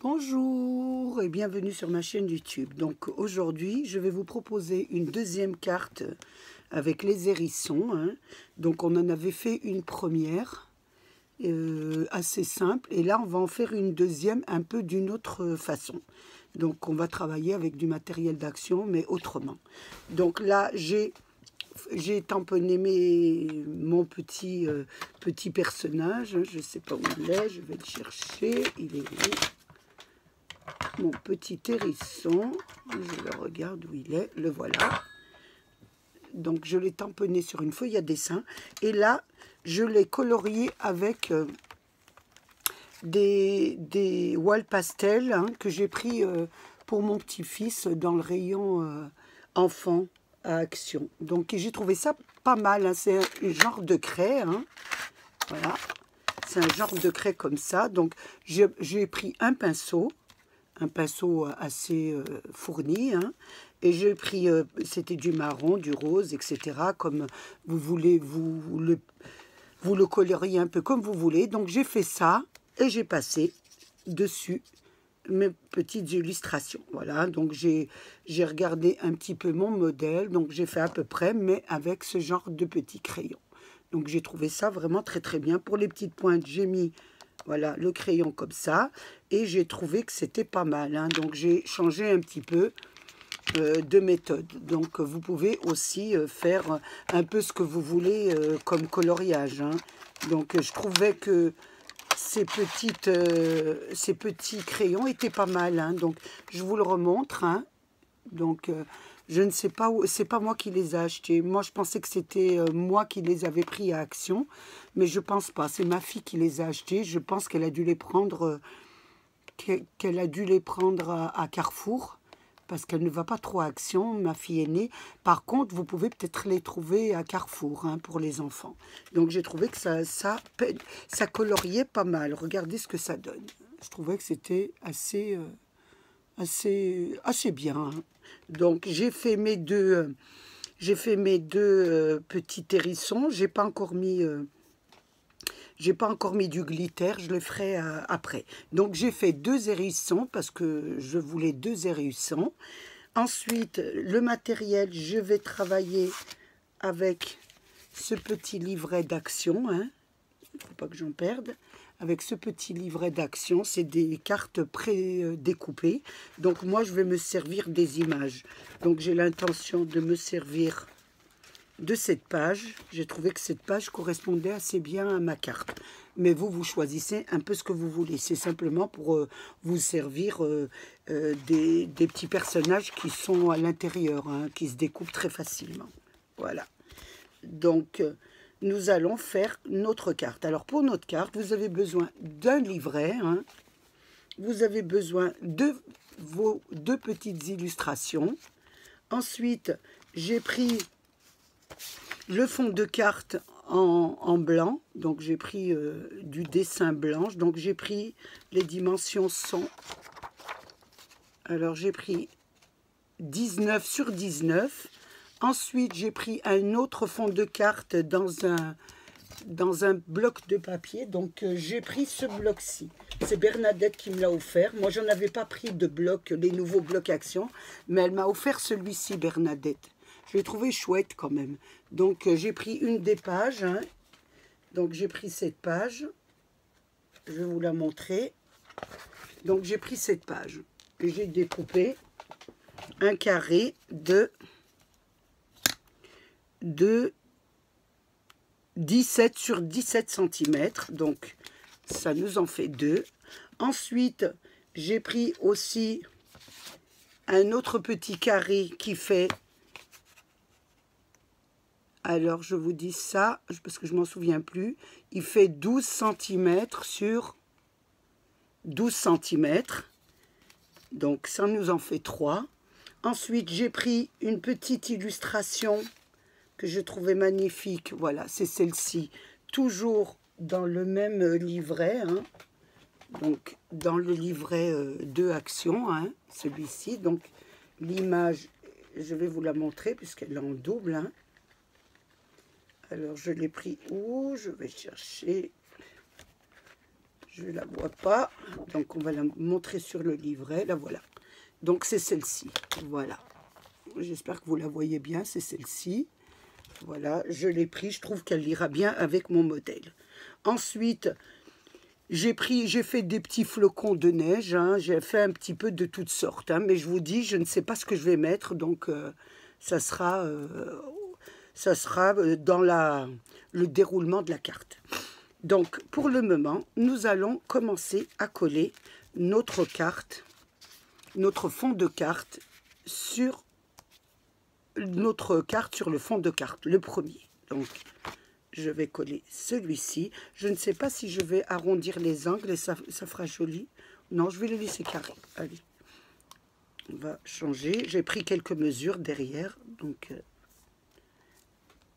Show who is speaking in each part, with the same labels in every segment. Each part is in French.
Speaker 1: Bonjour et bienvenue sur ma chaîne YouTube. Donc aujourd'hui, je vais vous proposer une deuxième carte avec les hérissons. Donc on en avait fait une première assez simple et là on va en faire une deuxième un peu d'une autre façon. Donc on va travailler avec du matériel d'action mais autrement. Donc là j'ai tamponné mon petit personnage. Je ne sais pas où il est, je vais le chercher. Il est où? Mon petit hérisson, je le regarde où il est, le voilà. Donc je l'ai tamponné sur une feuille à dessin et là je l'ai colorié avec des wall pastels que j'ai pris pour mon petit-fils dans le rayon enfant à Action. Donc j'ai trouvé ça pas mal, c'est un genre de craie, voilà, c'est un genre de craie comme ça. Donc j'ai pris un pinceau assez fourni, et j'ai pris, c'était du marron, du rose, etc. Comme vous voulez, vous le coloriez un peu comme vous voulez. Donc j'ai fait ça et j'ai passé dessus mes petites illustrations. Voilà, donc j'ai regardé un petit peu mon modèle, donc j'ai fait à peu près, mais avec ce genre de petits crayons. Donc j'ai trouvé ça vraiment très très bien. Pour les petites pointes, j'ai mis voilà, le crayon comme ça. Et j'ai trouvé que c'était pas mal. Donc, j'ai changé un petit peu de méthode. Donc, vous pouvez aussi faire un peu ce que vous voulez comme coloriage. Donc, je trouvais que ces petits crayons étaient pas mal. Donc, je vous le remontre. Donc, je ne sais pas où, c'est pas moi qui les ai achetés. Moi, je pensais que c'était moi qui les avais pris à Action, mais je pense pas. C'est ma fille qui les a achetés. Je pense qu'elle a dû les prendre, à Carrefour, parce qu'elle ne va pas trop à Action, ma fille aînée. Par contre, vous pouvez peut-être les trouver à Carrefour pour les enfants. Donc, j'ai trouvé que ça coloriait pas mal. Regardez ce que ça donne. Je trouvais que c'était assez bien. Donc j'ai fait mes deux petits hérissons. J'ai pas encore mis du glitter, je le ferai après. Donc j'ai fait deux hérissons parce que je voulais deux hérissons. Ensuite, le matériel, je vais travailler avec ce petit livret d'action, il ne faut pas que j'en perde. Avec ce petit livret d'action, c'est des cartes pré-découpées. Donc moi, je vais me servir des images. Donc j'ai l'intention de me servir de cette page. J'ai trouvé que cette page correspondait assez bien à ma carte. Mais vous choisissez un peu ce que vous voulez. C'est simplement pour vous servir des petits personnages qui sont à l'intérieur, qui se découpent très facilement. Voilà. Donc nous allons faire notre carte. Alors, pour notre carte, vous avez besoin d'un livret. Vous avez besoin de vos deux petites illustrations. Ensuite, j'ai pris le fond de carte en blanc. Donc, j'ai pris du dessin blanche. Donc, j'ai pris les dimensions sont... Alors, j'ai pris 19 sur 19. Ensuite, j'ai pris un autre fond de carte dans un bloc de papier. Donc, j'ai pris ce bloc-ci. C'est Bernadette qui me l'a offert. Moi, je n'en avais pas pris de bloc, les nouveaux blocs Action. Mais elle m'a offert celui-ci, Bernadette. Je l'ai trouvé chouette quand même. Donc, j'ai pris une des pages. Donc, j'ai pris cette page. Je vais vous la montrer. Donc, j'ai pris cette page. Et j'ai découpé un carré de 17 sur 17 cm. Donc, ça nous en fait deux. Ensuite, j'ai pris aussi un autre petit carré qui fait... Alors, je vous dis ça, parce que je ne m'en souviens plus. Il fait 12 cm sur 12 cm. Donc, ça nous en fait 3. Ensuite, j'ai pris une petite illustration que je trouvais magnifique. Voilà, c'est celle-ci. Toujours dans le même livret. Donc, dans le livret de Action, celui-ci. Donc, l'image, je vais vous la montrer puisqu'elle est en double. Alors, je l'ai pris où? Je vais chercher. Je ne la vois pas, donc on va la montrer sur le livret. La voilà. Donc c'est celle-ci. Voilà. J'espère que vous la voyez bien, c'est celle-ci. Voilà, je l'ai pris, je trouve qu'elle ira bien avec mon modèle. Ensuite, j'ai fait des petits flocons de neige, hein. J'ai fait un petit peu de toutes sortes, hein. Mais je vous dis, je ne sais pas ce que je vais mettre, donc ça sera dans le déroulement de la carte. Donc, pour le moment, nous allons commencer à coller notre carte, notre fond de carte sur notre carte sur le fond de carte, le premier. Donc, je vais coller celui-ci. Je ne sais pas si je vais arrondir les angles et ça fera joli. Non, je vais les laisser carrés. Allez, on va changer. J'ai pris quelques mesures derrière. Donc,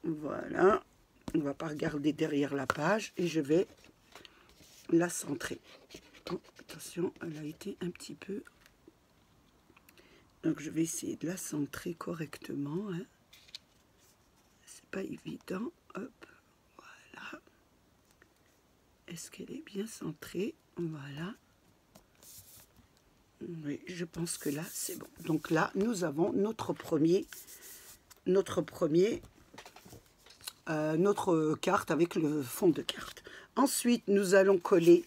Speaker 1: voilà. On ne va pas regarder derrière la page et je vais la centrer. Oh, attention, elle a été un petit peu... Donc, je vais essayer de la centrer correctement. Hein. C'est pas évident. Hop, voilà. Est-ce qu'elle est bien centrée? Voilà. Oui, je pense que là, c'est bon. Donc là, nous avons notre carte avec le fond de carte. Ensuite, nous allons coller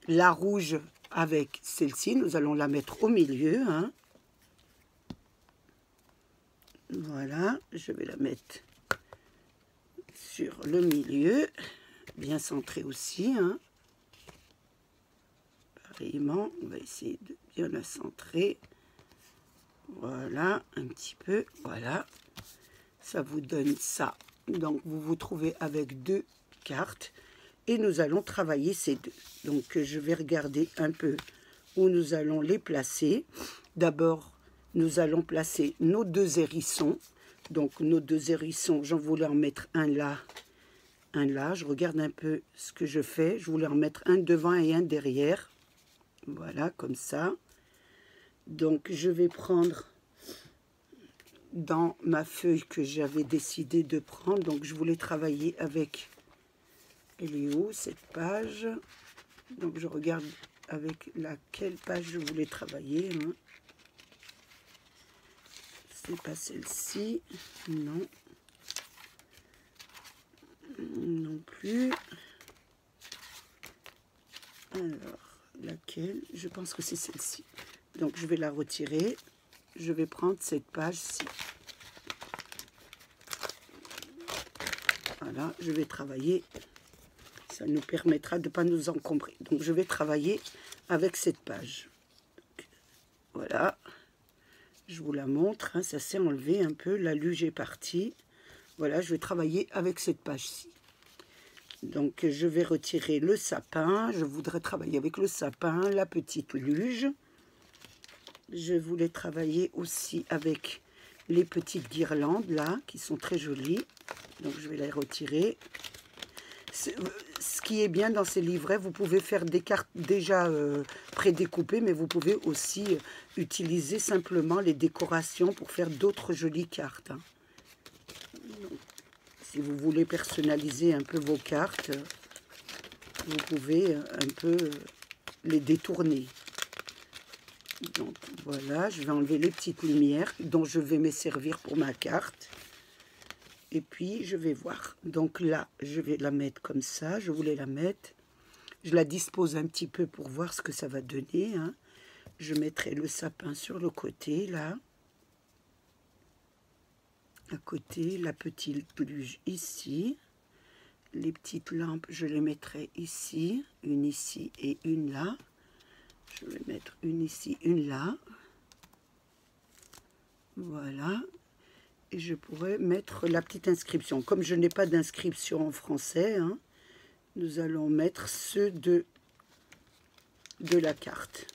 Speaker 1: la rouge avec celle-ci. Nous allons la mettre au milieu. Hein. Voilà, je vais la mettre sur le milieu, bien centrée aussi. Hein. Pareillement, on va essayer de bien la centrer. Voilà, un petit peu, voilà. Ça vous donne ça. Donc, vous vous trouvez avec deux cartes et nous allons travailler ces deux. Donc, je vais regarder un peu où nous allons les placer. D'abord, nous allons placer nos deux hérissons. Donc, nos deux hérissons, j'en voulais en mettre un là, un là. Je regarde un peu ce que je fais. Je voulais en mettre un devant et un derrière. Voilà, comme ça. Donc, je vais prendre dans ma feuille que j'avais décidé de prendre. Donc, je voulais travailler avec... Elle est où, cette page? Donc, je regarde avec laquelle page je voulais travailler. Hein. C'est pas celle-ci. Non. Non plus. Alors, laquelle? Je pense que c'est celle-ci. Donc, je vais la retirer. Je vais prendre cette page-ci. Voilà, je vais travailler. Ça nous permettra de ne pas nous encombrer. Donc, je vais travailler avec cette page. Donc, voilà. Je vous la montre. Hein, ça s'est enlevé un peu. La luge est partie. Voilà, je vais travailler avec cette page-ci. Donc, je vais retirer le sapin. Je voudrais travailler avec le sapin, la petite luge. Je voulais travailler aussi avec les petites guirlandes, là, qui sont très jolies. Donc, je vais les retirer. Ce qui est bien dans ces livrets, vous pouvez faire des cartes déjà prédécoupées, mais vous pouvez aussi utiliser simplement les décorations pour faire d'autres jolies cartes. Hein. Donc, si vous voulez personnaliser un peu vos cartes, vous pouvez un peu les détourner. Donc voilà, je vais enlever les petites lumières dont je vais me servir pour ma carte. Et puis je vais voir. Donc là, je vais la mettre comme ça. Je voulais la mettre. Je la dispose un petit peu pour voir ce que ça va donner. Hein. Je mettrai le sapin sur le côté, là. À côté, la petite luge ici. Les petites lampes, je les mettrai ici. Une ici et une là. Je vais mettre une ici, une là. Voilà. Et je pourrais mettre la petite inscription. Comme je n'ai pas d'inscription en français, hein, nous allons mettre ceux de la carte.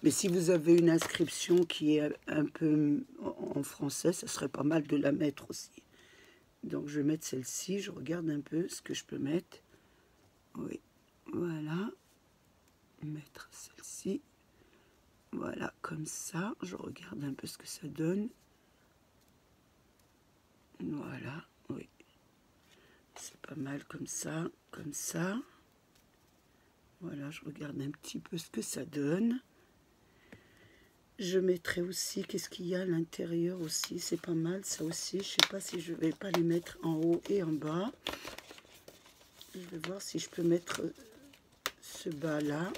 Speaker 1: Mais si vous avez une inscription qui est un peu en français, ça serait pas mal de la mettre aussi. Donc je vais mettre celle-ci. Je regarde un peu ce que je peux mettre. Oui, voilà. Mettre celle-ci. Voilà, comme ça. Je regarde un peu ce que ça donne. Voilà, oui. C'est pas mal comme ça, comme ça. Voilà, je regarde un petit peu ce que ça donne. Je mettrai aussi, qu'est-ce qu'il y a à l'intérieur aussi, c'est pas mal ça aussi. Je sais pas si je vais pas les mettre en haut et en bas. Je vais voir si je peux mettre ce bas là.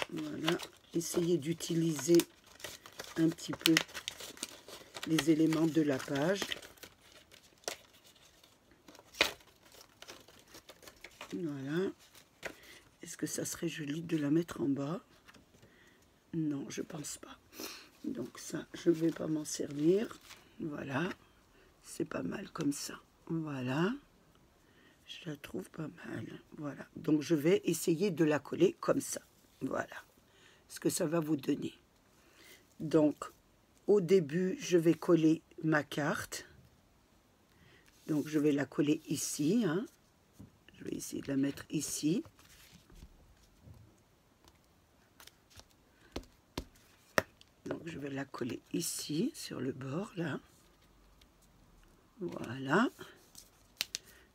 Speaker 1: Voilà, essayer d'utiliser un petit peu les éléments de la page. Voilà. Est-ce que ça serait joli de la mettre en bas? Non, je pense pas. Donc ça, je ne vais pas m'en servir. Voilà. C'est pas mal comme ça. Voilà. Je la trouve pas mal. Voilà. Donc je vais essayer de la coller comme ça. Voilà. Ce que ça va vous donner. Donc, au début, je vais coller ma carte. Donc je vais la coller ici. Hein. Je vais essayer de la mettre ici. Donc je vais la coller ici, sur le bord, là. Voilà.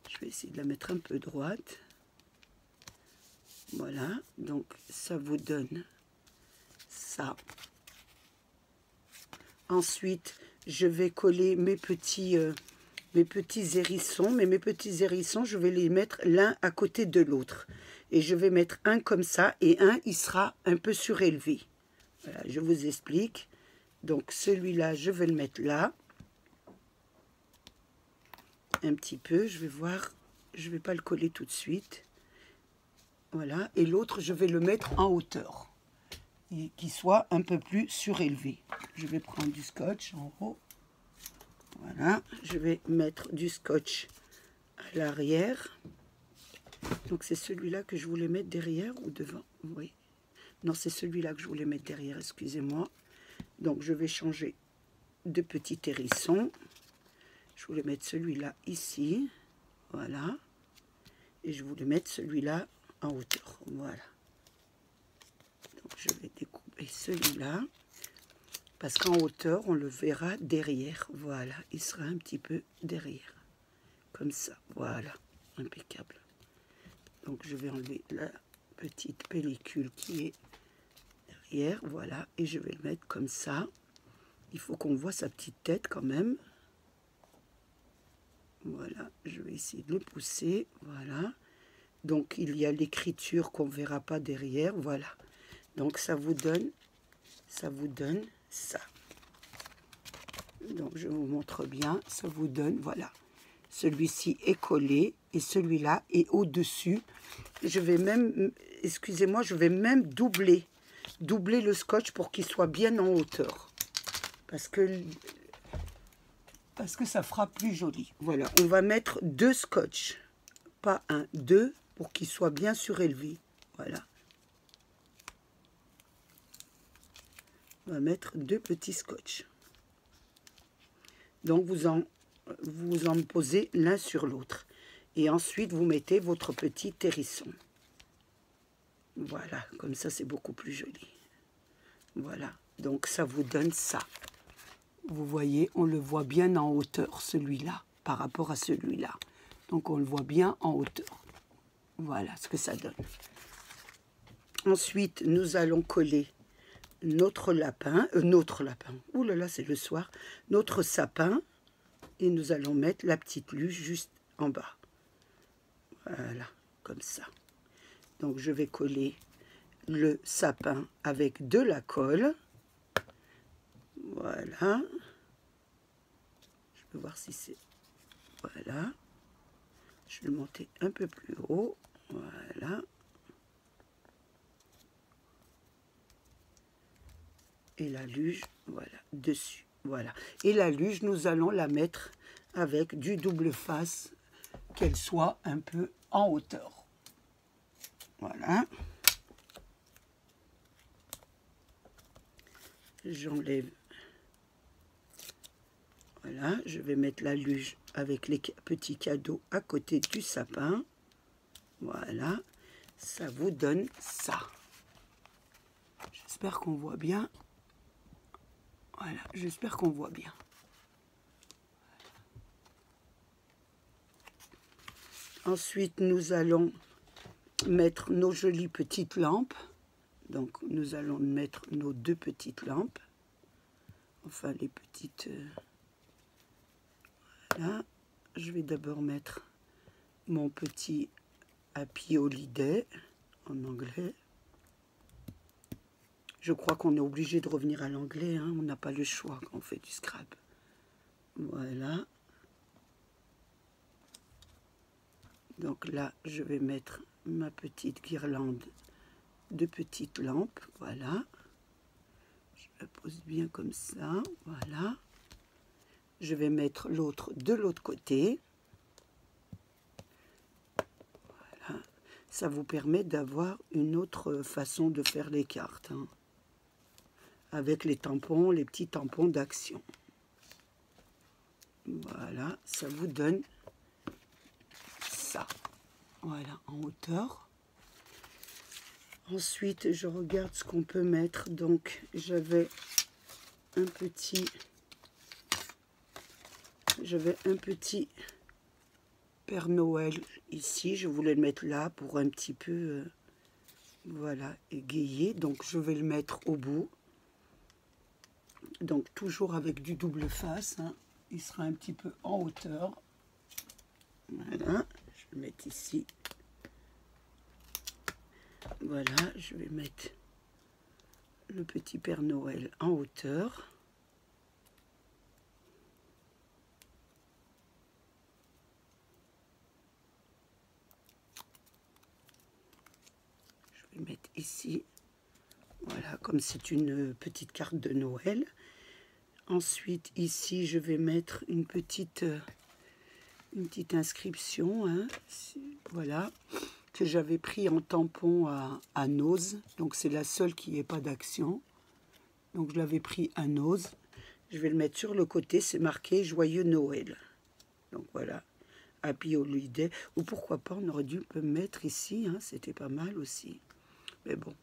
Speaker 1: Je vais essayer de la mettre un peu droite. Voilà. Donc ça vous donne ça. Ensuite, je vais coller mes petits hérissons. Mais mes petits hérissons, je vais les mettre l'un à côté de l'autre. Et je vais mettre un comme ça et un, il sera un peu surélevé. Voilà, je vous explique. Donc celui-là, je vais le mettre là. Un petit peu, je vais voir. Je ne vais pas le coller tout de suite. Voilà. Et l'autre, je vais le mettre en hauteur. Et qu'il soit un peu plus surélevé. Je vais prendre du scotch en haut. Voilà. Je vais mettre du scotch à l'arrière. Donc c'est celui-là que je voulais mettre derrière ou devant. Oui. Non, c'est celui-là que je voulais mettre derrière, excusez-moi. Donc, je vais changer de petit hérisson. Je voulais mettre celui-là ici. Voilà. Et je voulais mettre celui-là en hauteur. Voilà. Donc, je vais découper celui-là. Parce qu'en hauteur, on le verra derrière. Voilà. Il sera un petit peu derrière. Comme ça. Voilà. Impeccable. Donc, je vais enlever la petite pellicule qui est derrière, voilà, et je vais le mettre comme ça. Il faut qu'on voit sa petite tête quand même. Voilà, je vais essayer de le pousser, voilà. Donc il y a l'écriture qu'on verra pas derrière, voilà. Donc ça vous donne ça. Donc je vous montre bien, ça vous donne, voilà. Celui-ci est collé et celui-là est au-dessus. Je vais même, excusez-moi, je vais même doubler le scotch pour qu'il soit bien en hauteur. Parce que ça fera plus joli. Voilà, on va mettre 2 scotch. Pas un, 2 pour qu'il soit bien surélevé. Voilà. On va mettre 2 petits scotch. Donc vous en posez l'un sur l'autre. Et ensuite vous mettez votre petit hérisson. Voilà, comme ça c'est beaucoup plus joli. Voilà, donc ça vous donne ça. Vous voyez, on le voit bien en hauteur, celui-là, par rapport à celui-là. Donc on le voit bien en hauteur. Voilà ce que ça donne. Ensuite, nous allons coller notre lapin. Ouh là là, c'est le soir. Notre sapin. Et nous allons mettre la petite luge juste en bas. Voilà, comme ça. Donc je vais coller le sapin avec de la colle. Voilà. Je peux voir si c'est... Voilà. Je vais le monter un peu plus haut. Voilà. Et la luge, voilà, dessus. Voilà. Et la luge, nous allons la mettre avec du double face, qu'elle soit un peu en hauteur. Voilà. J'enlève. Voilà, je vais mettre la luge avec les petits cadeaux à côté du sapin. Voilà, ça vous donne ça. J'espère qu'on voit bien. Voilà, j'espère qu'on voit bien. Ensuite, nous allons mettre nos jolies petites lampes. Donc, nous allons mettre nos 2 petites lampes. Enfin, les petites... voilà. Je vais d'abord mettre mon petit Happy Holiday en anglais. Je crois qu'on est obligé de revenir à l'anglais, hein. On n'a pas le choix quand on fait du scrap. Voilà. Donc là, je vais mettre ma petite guirlande de petites lampes. Voilà. Je la pose bien comme ça. Voilà. Je vais mettre l'autre de l'autre côté. Voilà. Ça vous permet d'avoir une autre façon de faire les cartes, hein, avec les tampons, les petits tampons d'action. Voilà, ça vous donne ça. Voilà, en hauteur. Ensuite, je regarde ce qu'on peut mettre. Donc, j'avais un petit Père Noël ici. Je voulais le mettre là pour un petit peu, voilà, égayer. Donc, je vais le mettre au bout. Donc, toujours avec du double face, hein. Il sera un petit peu en hauteur. Voilà, je vais le mettre ici. Voilà, je vais mettre le petit Père Noël en hauteur. Je vais mettre ici. Voilà, comme c'est une petite carte de Noël. Ensuite, ici, je vais mettre une petite inscription, hein, voilà, que j'avais pris en tampon à Nose. Donc, c'est la seule qui n'ait pas d'action. Donc, je l'avais pris à Nose. Je vais le mettre sur le côté, c'est marqué Joyeux Noël. Donc, voilà, Happy Holiday. Ou pourquoi pas, on aurait dû le mettre ici, hein, c'était pas mal aussi. Mais bon.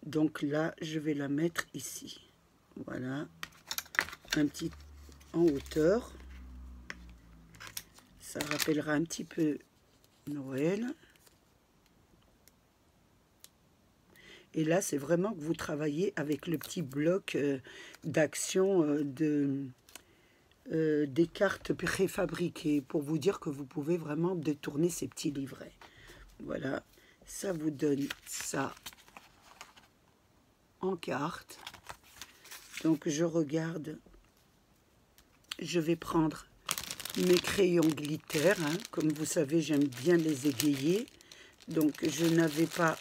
Speaker 1: Donc, là, je vais la mettre ici. Voilà, un petit en hauteur. Ça rappellera un petit peu Noël. Et là, c'est vraiment que vous travaillez avec le petit bloc d'action des cartes préfabriquées pour vous dire que vous pouvez vraiment détourner ces petits livrets. Voilà, ça vous donne ça en carte. Donc, je regarde. Je vais prendre mes crayons glitter, hein. Comme vous savez, j'aime bien les égayer. Donc, je n'avais pas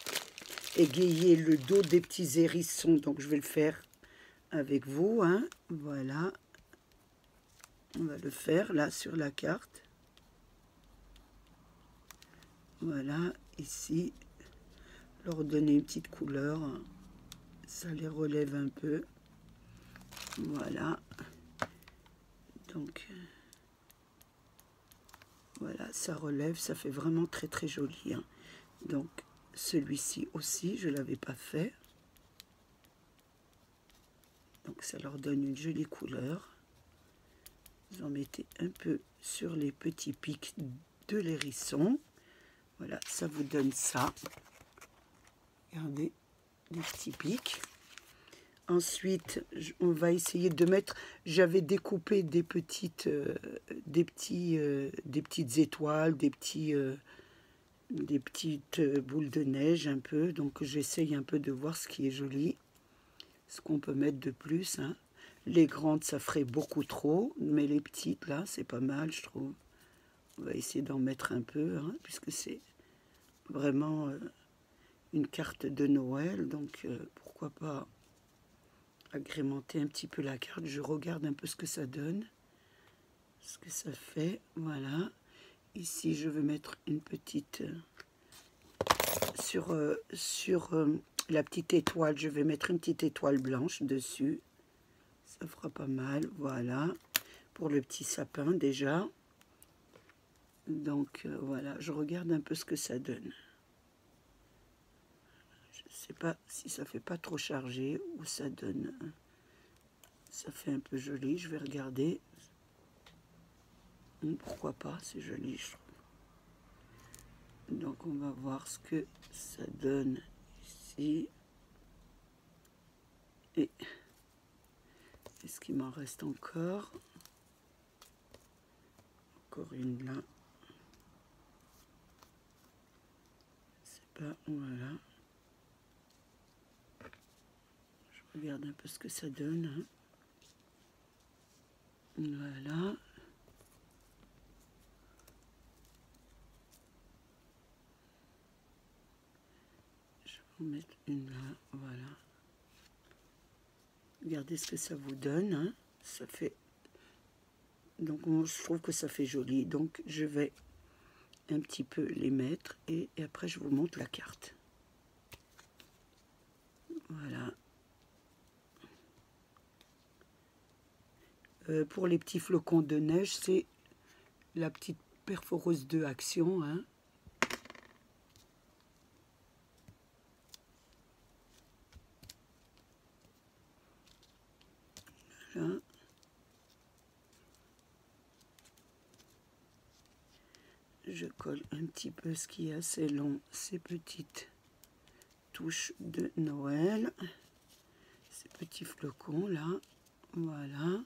Speaker 1: égayé le dos des petits hérissons. Donc, je vais le faire avec vous, hein. Voilà. On va le faire là sur la carte. Voilà, ici. Leur donner une petite couleur. Ça les relève un peu. Voilà. Donc, voilà, ça relève, ça fait vraiment très très joli, hein. Donc, celui-ci aussi, je ne l'avais pas fait. Donc, ça leur donne une jolie couleur. Vous en mettez un peu sur les petits pics de l'hérisson. Voilà, ça vous donne ça. Regardez, les petits pics. Ensuite, on va essayer de mettre... J'avais découpé des petites étoiles, des petites boules de neige un peu. Donc, j'essaye un peu de voir ce qui est joli. Ce qu'on peut mettre de plus, hein. Les grandes, ça ferait beaucoup trop. Mais les petites, là, c'est pas mal, je trouve. On va essayer d'en mettre un peu, hein, puisque c'est vraiment une carte de Noël. Donc, pourquoi pas agrémenter un petit peu la carte. Je regarde un peu ce que ça donne, ce que ça fait. Voilà, ici je vais mettre une petite sur la petite étoile, je vais mettre une petite étoile blanche dessus, ça fera pas mal. Voilà, pour le petit sapin déjà. Donc voilà, je regarde un peu ce que ça donne. Je sais pas si ça fait pas trop chargé ou ça donne, ça fait un peu joli. Je vais regarder. Pourquoi pas, c'est joli, je trouve. Donc on va voir ce que ça donne ici. Et est-ce qu'il m'en reste encore? Encore une là. C'est pas... Voilà. Je regarde un peu ce que ça donne. Hein. Voilà. Je vais en mettre une là. Voilà. Regardez ce que ça vous donne. Hein. Ça fait... Donc moi, je trouve que ça fait joli. Donc je vais un petit peu les mettre et après je vous montre la carte. Voilà. Pour les petits flocons de neige, c'est la petite perforeuse de Action. Hein. Voilà. Je colle un petit peu ce qui est assez long, ces petites touches de Noël, ces petits flocons là, voilà.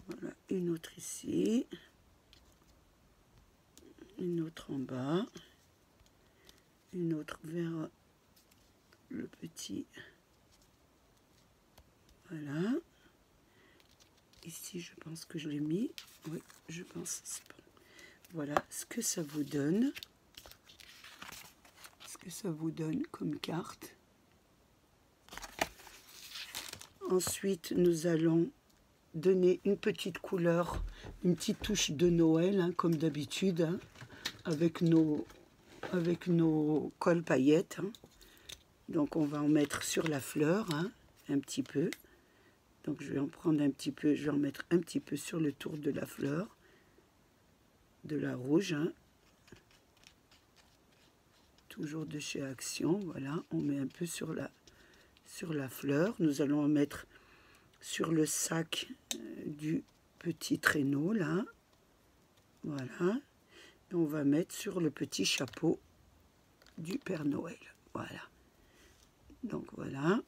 Speaker 1: Voilà, une autre ici, une autre en bas, une autre vers le petit, voilà. Ici, je pense que je l'ai mis, oui, je pense, c'est bon. Voilà ce que ça vous donne. Ce que ça vous donne comme carte. Ensuite, nous allons donner une petite couleur, une petite touche de Noël, hein, comme d'habitude, hein, avec nos cols paillettes. Hein. Donc, on va en mettre sur la fleur, hein, un petit peu. Donc, je vais en prendre un petit peu, je vais en mettre un petit peu sur le tour de la fleur, de la rouge. Hein. Toujours de chez Action, voilà, on met un peu sur la fleur. Nous allons en mettre sur le sac du petit traîneau, là. Voilà. Et on va mettre sur le petit chapeau du Père Noël. Voilà. Donc, voilà.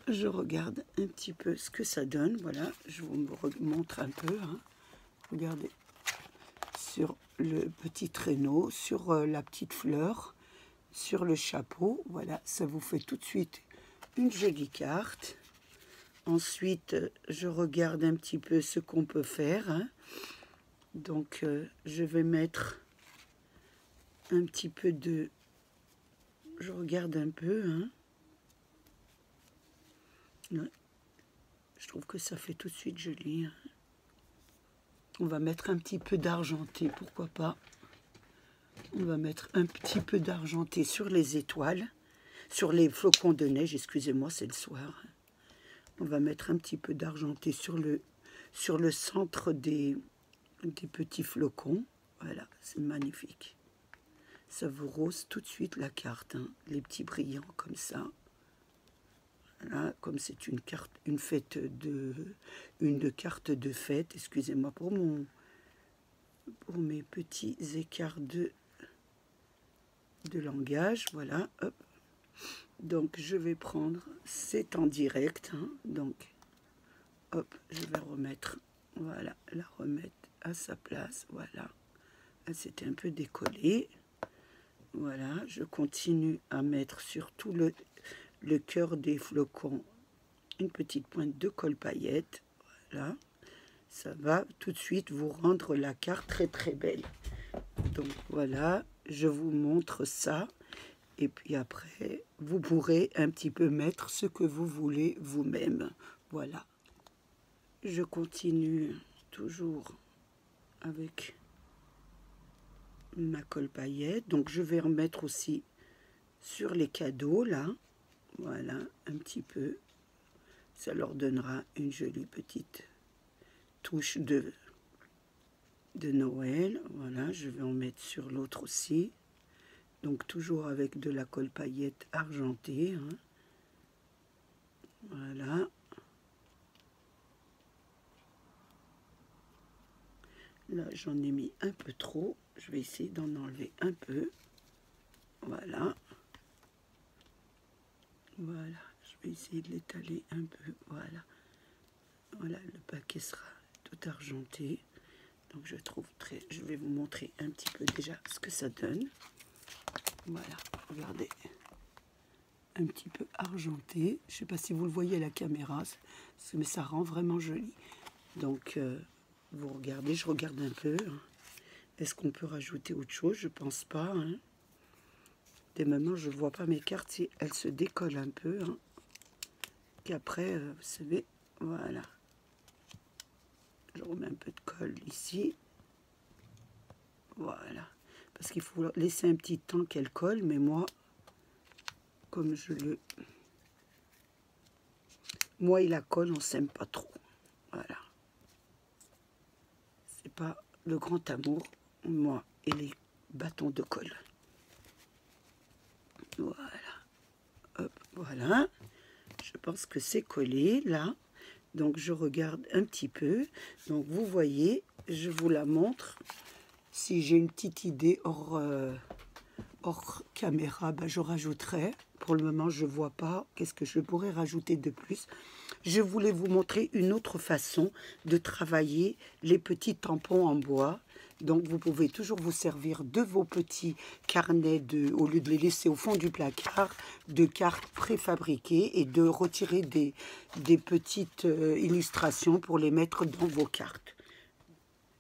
Speaker 1: Je regarde un petit peu ce que ça donne. Voilà, je vous montre un peu. Hein. Regardez. Sur le petit traîneau, sur la petite fleur, sur le chapeau. Voilà, ça vous fait tout de suite une jolie carte. Ensuite, je regarde un petit peu ce qu'on peut faire. Hein. Donc, je vais mettre un petit peu de... Je regarde un peu. Hein. Ouais. Je trouve que ça fait tout de suite joli. Hein. On va mettre un petit peu d'argenté, pourquoi pas. On va mettre un petit peu d'argenté sur les étoiles, sur les flocons de neige, excusez-moi, c'est le soir. On va mettre un petit peu d'argenté sur le centre des petits flocons. Voilà, c'est magnifique. Ça vous rose tout de suite la carte, hein, les petits brillants comme ça. Voilà, comme c'est une carte, une carte de fête, excusez-moi pour mes petits écarts de langage. Voilà, hop. Donc je vais prendre, c'est en direct, hein, donc hop, je vais remettre, voilà, la remettre à sa place, voilà. Elle s'était un peu décollée. Voilà, je continue à mettre sur tout le cœur des flocons une petite pointe de colle paillette. Voilà, ça va tout de suite vous rendre la carte très très belle. Donc voilà, je vous montre ça. Et puis après, vous pourrez un petit peu mettre ce que vous voulez vous-même. Voilà. Je continue toujours avec ma colle paillette. Donc je vais en mettre aussi sur les cadeaux là. Voilà, un petit peu. Ça leur donnera une jolie petite touche de Noël. Voilà, je vais en mettre sur l'autre aussi. Donc toujours avec de la colle paillette argentée. Hein. Voilà. Là, j'en ai mis un peu trop. Je vais essayer d'en enlever un peu. Voilà. Voilà. Je vais essayer de l'étaler un peu. Voilà. Voilà, le paquet sera tout argenté. Donc je trouve très... Je vais vous montrer un petit peu déjà ce que ça donne. Voilà, regardez. Un petit peu argenté. Je ne sais pas si vous le voyez à la caméra, mais ça rend vraiment joli. Donc, vous regardez, je regarde un peu. Est-ce qu'on peut rajouter autre chose? Je pense pas. Hein. Dès maintenant, je ne vois pas mes cartes si elles se décollent un peu. Hein. Qu'après, vous savez, voilà. Je remets un peu de colle ici. Voilà. Parce qu'il faut laisser un petit temps qu'elle colle, mais moi, comme je le... Moi et la colle, on s'aime pas trop. Voilà. C'est pas le grand amour, moi et les bâtons de colle. Voilà. Hop, voilà. Je pense que c'est collé, là. Donc, je regarde un petit peu. Donc, vous voyez, je vous la montre. Si j'ai une petite idée hors caméra, ben, je rajouterai. Pour le moment, je ne vois pas. Qu'est-ce que je pourrais rajouter de plus? Je voulais vous montrer une autre façon de travailler les petits tampons en bois. Donc, vous pouvez toujours vous servir de vos petits carnets, au lieu de les laisser au fond du placard, de cartes préfabriquées et de retirer des petites illustrations pour les mettre dans vos cartes.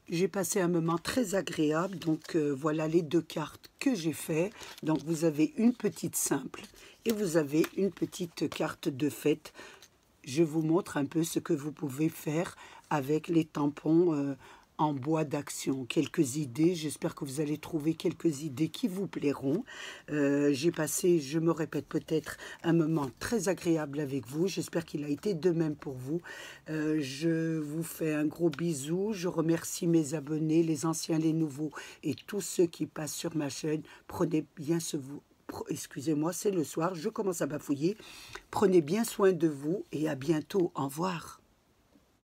Speaker 1: J'ai passé un moment très agréable, donc voilà les deux cartes que j'ai fait. Donc vous avez une petite simple et vous avez une petite carte de fête. Je vous montre un peu ce que vous pouvez faire avec les tampons en bois d'action. Quelques idées, j'espère que vous allez trouver quelques idées qui vous plairont. J'ai passé, je me répète peut-être, un moment très agréable avec vous. J'espère qu'il a été de même pour vous. Je vous fais un gros bisou. Je remercie mes abonnés, les anciens, les nouveaux et tous ceux qui passent sur ma chaîne. Prenez bien excusez-moi, c'est le soir, je commence à bafouiller. Prenez bien soin de vous et à bientôt. Au revoir.